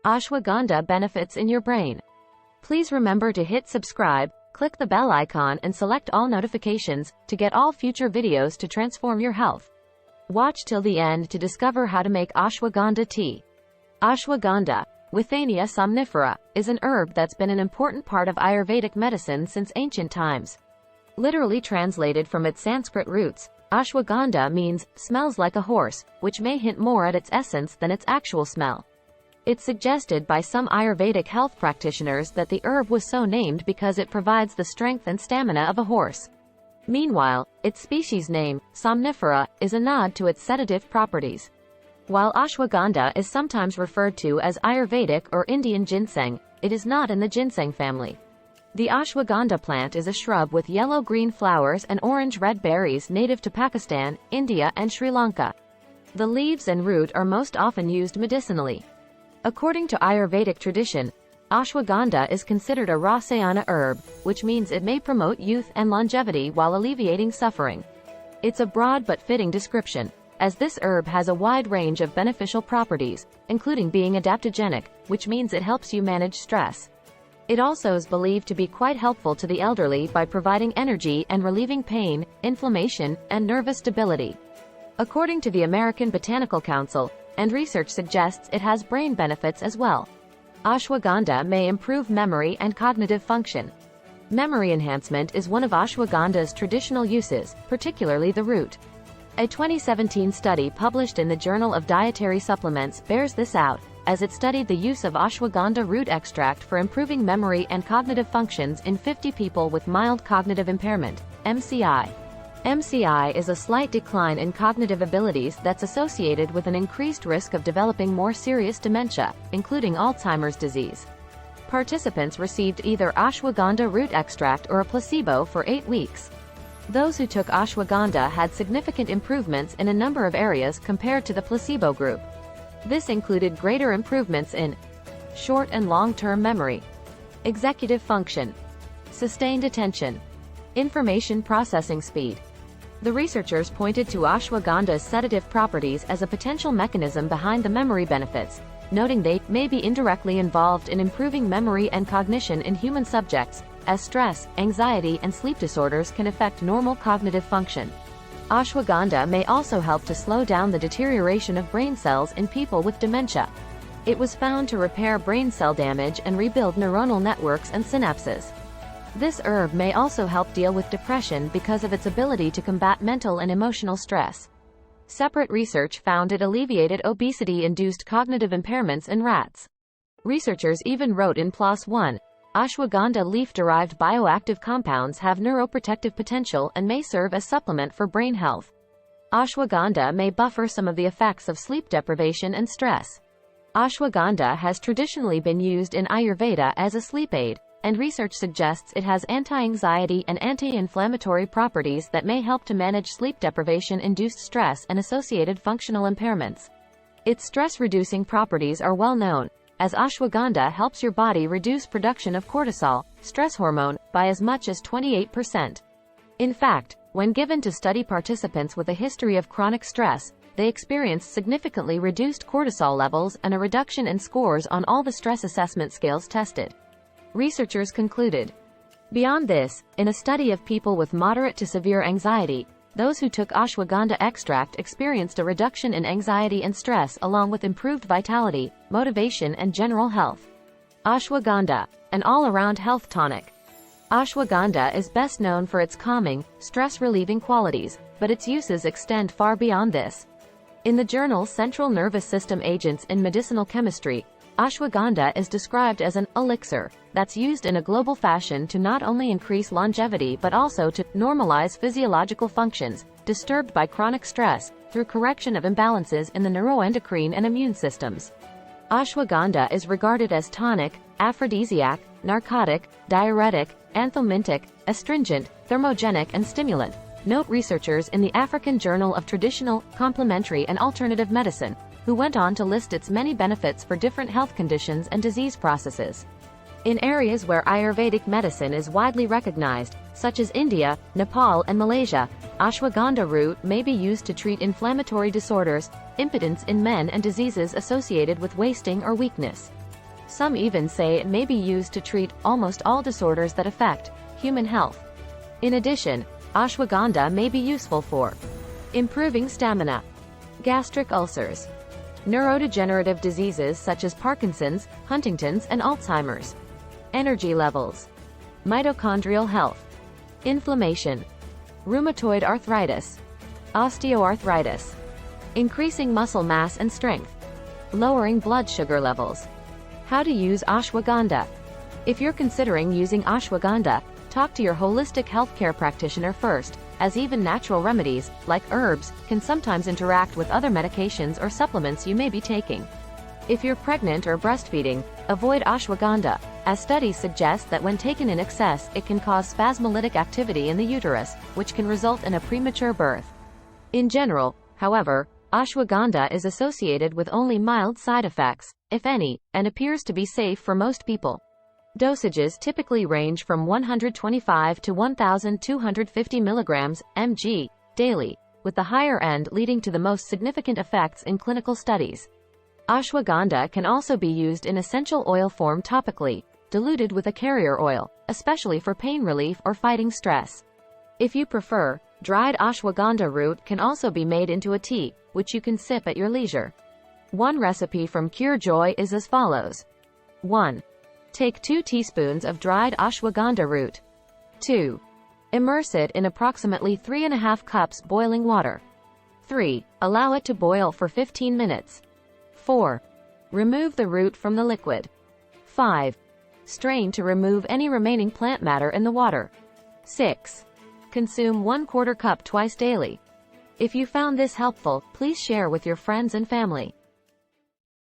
Ashwagandha benefits in your brain. Please remember to hit subscribe, click the bell icon and select all notifications to get all future videos to transform your health. Watch till the end to discover how to make ashwagandha tea. Ashwagandha, Withania somnifera, is an herb that's been an important part of Ayurvedic medicine since ancient times. Literally translated from its Sanskrit roots, ashwagandha means, smells like a horse, which may hint more at its essence than its actual smell. It's suggested by some Ayurvedic health practitioners that the herb was so named because it provides the strength and stamina of a horse. Meanwhile, its species name, somnifera, is a nod to its sedative properties. While ashwagandha is sometimes referred to as Ayurvedic or Indian ginseng, it is not in the ginseng family. The ashwagandha plant is a shrub with yellow-green flowers and orange-red berries native to Pakistan, India and Sri Lanka. The leaves and root are most often used medicinally. According to Ayurvedic tradition, ashwagandha is considered a rasayana herb, which means it may promote youth and longevity while alleviating suffering. It's a broad but fitting description, as this herb has a wide range of beneficial properties, including being adaptogenic, which means it helps you manage stress. It also is believed to be quite helpful to the elderly by providing energy and relieving pain, inflammation, and nervous stability. According to the American Botanical Council, and research suggests it has brain benefits as well. Ashwagandha may improve memory and cognitive function. Memory enhancement is one of ashwagandha's traditional uses, particularly the root. A 2017 study published in the Journal of Dietary Supplements bears this out, as it studied the use of ashwagandha root extract for improving memory and cognitive functions in 50 people with mild cognitive impairment, MCI. MCI is a slight decline in cognitive abilities that's associated with an increased risk of developing more serious dementia, including Alzheimer's disease. Participants received either ashwagandha root extract or a placebo for 8 weeks. Those who took ashwagandha had significant improvements in a number of areas compared to the placebo group. This included greater improvements in short and long-term memory, executive function, sustained attention, information processing speed. The researchers pointed to ashwagandha's sedative properties as a potential mechanism behind the memory benefits, noting they may be indirectly involved in improving memory and cognition in human subjects, as stress, anxiety and sleep disorders can affect normal cognitive function. Ashwagandha may also help to slow down the deterioration of brain cells in people with dementia. It was found to repair brain cell damage and rebuild neuronal networks and synapses. This herb may also help deal with depression because of its ability to combat mental and emotional stress. Separate research found it alleviated obesity-induced cognitive impairments in rats. Researchers even wrote in PLOS ONE, ashwagandha leaf-derived bioactive compounds have neuroprotective potential and may serve as supplement for brain health. Ashwagandha may buffer some of the effects of sleep deprivation and stress. Ashwagandha has traditionally been used in Ayurveda as a sleep aid, and research suggests it has anti-anxiety and anti-inflammatory properties that may help to manage sleep deprivation-induced stress and associated functional impairments. Its stress-reducing properties are well known, as ashwagandha helps your body reduce production of cortisol, stress hormone, by as much as 28%. In fact, when given to study participants with a history of chronic stress, they experienced significantly reduced cortisol levels and a reduction in scores on all the stress assessment scales tested. Researchers concluded. Beyond this, in a study of people with moderate to severe anxiety, those who took ashwagandha extract experienced a reduction in anxiety and stress along with improved vitality, motivation and general health. Ashwagandha, an all-around health tonic. Ashwagandha is best known for its calming, stress-relieving qualities, but its uses extend far beyond this. In the journal Central Nervous System Agents in Medicinal Chemistry, ashwagandha is described as an elixir that's used in a global fashion to not only increase longevity but also to normalize physiological functions disturbed by chronic stress through correction of imbalances in the neuroendocrine and immune systems. Ashwagandha is regarded as tonic, aphrodisiac, narcotic, diuretic, anthelmintic, astringent, thermogenic and stimulant, note researchers in the African Journal of Traditional, Complementary and Alternative Medicine, who went on to list its many benefits for different health conditions and disease processes. In areas where Ayurvedic medicine is widely recognized, such as India, Nepal and Malaysia, ashwagandha root may be used to treat inflammatory disorders, impotence in men and diseases associated with wasting or weakness. Some even say it may be used to treat almost all disorders that affect human health. In addition, ashwagandha may be useful for improving stamina, gastric ulcers, neurodegenerative diseases such as Parkinson's, Huntington's, and Alzheimer's, energy levels, mitochondrial health, inflammation, rheumatoid arthritis, osteoarthritis, increasing muscle mass and strength, lowering blood sugar levels. How to use ashwagandha. If you're considering using ashwagandha, talk to your holistic healthcare practitioner first, as even natural remedies, like herbs, can sometimes interact with other medications or supplements you may be taking. If you're pregnant or breastfeeding, avoid ashwagandha, as studies suggest that when taken in excess, it can cause spasmolytic activity in the uterus, which can result in a premature birth. In general, however, ashwagandha is associated with only mild side effects, if any, and appears to be safe for most people. Dosages typically range from 125 to 1,250 mg, mg, daily, with the higher end leading to the most significant effects in clinical studies. Ashwagandha can also be used in essential oil form topically, diluted with a carrier oil, especially for pain relief or fighting stress. If you prefer, dried ashwagandha root can also be made into a tea, which you can sip at your leisure. One recipe from Cure Joy is as follows. 1. Take 2 teaspoons of dried ashwagandha root. 2. Immerse it in approximately 3.5 cups boiling water. 3. Allow it to boil for 15 minutes. 4. Remove the root from the liquid. 5. Strain to remove any remaining plant matter in the water. 6. Consume 1/4 cup twice daily. If you found this helpful, please share with your friends and family.